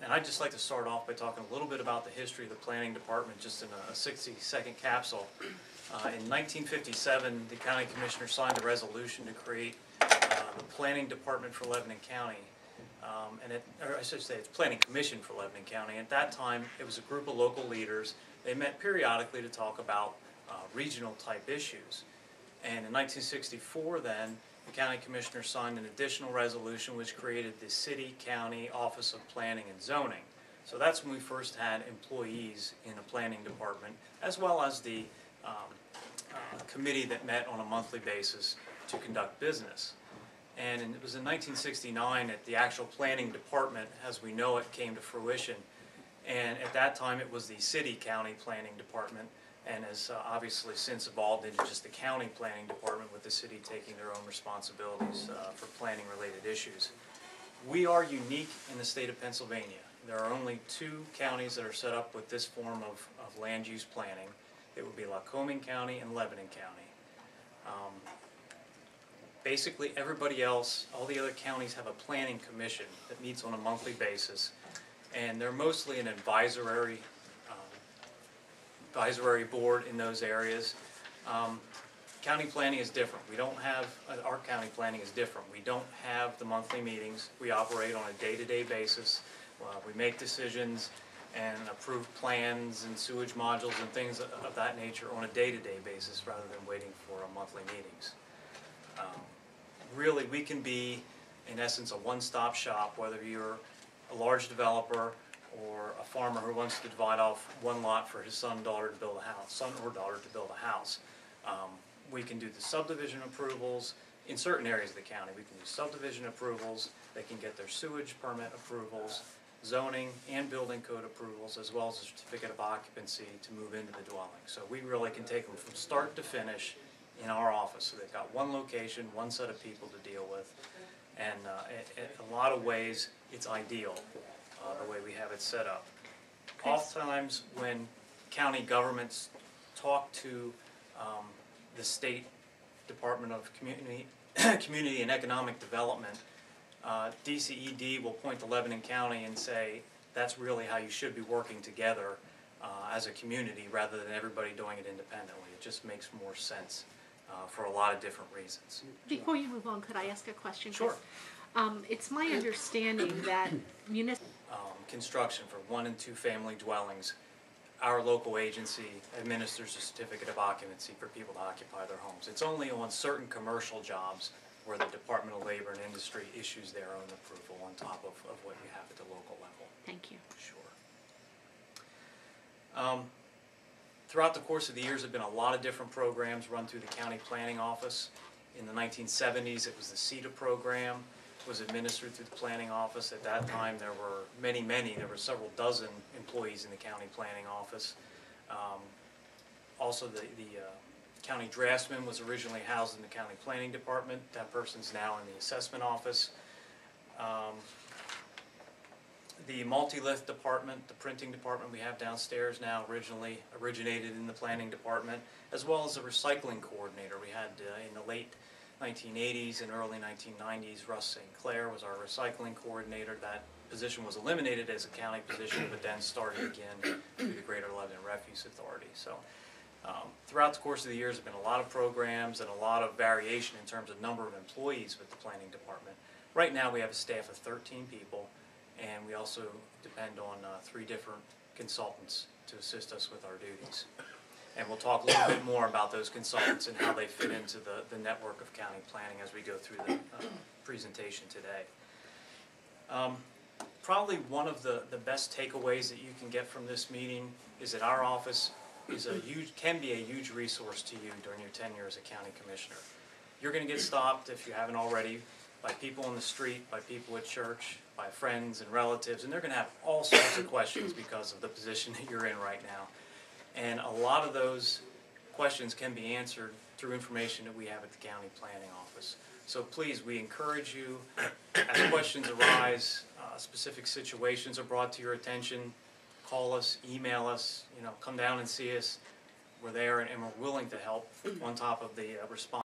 And I'd just like to start off by talking a little bit about the history of the planning department, just in a 60-second capsule. In 1957, the county commissioner signed a resolution to create the planning department for Lebanon County. Or I should say it's planning commission for Lebanon County. At that time, it was a group of local leaders. They met periodically to talk about regional type issues. And in 1964 then, the county commissioner signed an additional resolution which created the City County Office of Planning and Zoning. So that's when we first had employees in the planning department, as well as the committee that met on a monthly basis to conduct business. And it was in 1969 that the actual planning department, as we know it, came to fruition. And at that time it was the City County Planning Department, and has obviously since evolved into just the county planning department, with the city taking their own responsibilities for planning related issues. We are unique in the state of Pennsylvania. There are only 2 counties that are set up with this form of land use planning. It would be Lycoming County and Lebanon County. Basically everybody else, all the other counties, have a planning commission that meets on a monthly basis, and they're mostly an advisory board in those areas. County planning is different. We don't have, our county planning is different. We don't have the monthly meetings. We operate on a day-to-day basis. We make decisions and approve plans and sewage modules and things of that nature on a day-to-day basis rather than waiting for monthly meetings. Really, we can be, in essence, a one-stop shop, whether you're a large developer or a farmer who wants to divide off one lot for his son or daughter to build a house. We can do the subdivision approvals in certain areas of the county. We can do subdivision approvals. They can get their sewage permit approvals, zoning and building code approvals, as well as a certificate of occupancy to move into the dwelling. So we really can take them from start to finish in our office. So they've got one location, one set of people to deal with, and in a lot of ways it's ideal the way we have it set up. Oftentimes when county governments talk to the State Department of Community and Economic Development, DCED will point to Lebanon County and say that's really how you should be working together as a community rather than everybody doing it independently. It just makes more sense for a lot of different reasons. Before you move on, could I ask a question? Sure. It's my understanding that construction for 1- and 2-family dwellings, our local agency administers a certificate of occupancy for people to occupy their homes. It's only on certain commercial jobs where the Department of Labor and Industry issues their own approval on top of what we have at the local level. Thank you. Sure. Throughout the course of the years, there have been a lot of different programs run through the county planning office. In the 1970s, it was the CETA program. Was administered through the planning office. At that time there were many, there were several dozen employees in the county planning office. Also the county draftsman was originally housed in the county planning department. That person's now in the assessment office. The multi-lift department, the printing department we have downstairs now, originally originated in the planning department, as well as the recycling coordinator. We had in the late 1980s and early 1990s, Russ St. Clair was our recycling coordinator. That position was eliminated as a county position, but then started again through the Greater Lebanon Refuse Authority. So throughout the course of the years, there have been a lot of programs and a lot of variation in terms of number of employees with the planning department. Right now we have a staff of 13 people, and we also depend on 3 different consultants to assist us with our duties. And we'll talk a little bit more about those consultants and how they fit into the network of county planning as we go through the presentation today. Probably one of the best takeaways that you can get from this meeting is that our office can be a huge resource to you during your tenure as a county commissioner. You're going to get stopped, if you haven't already, by people on the street, by people at church, by friends and relatives, and they're going to have all sorts of questions because of the position that you're in right now. And a lot of those questions can be answered through information that we have at the county planning office. So please, we encourage you, as questions arise, specific situations are brought to your attention, call us, email us, come down and see us. We're there and we're willing to help on top of the response.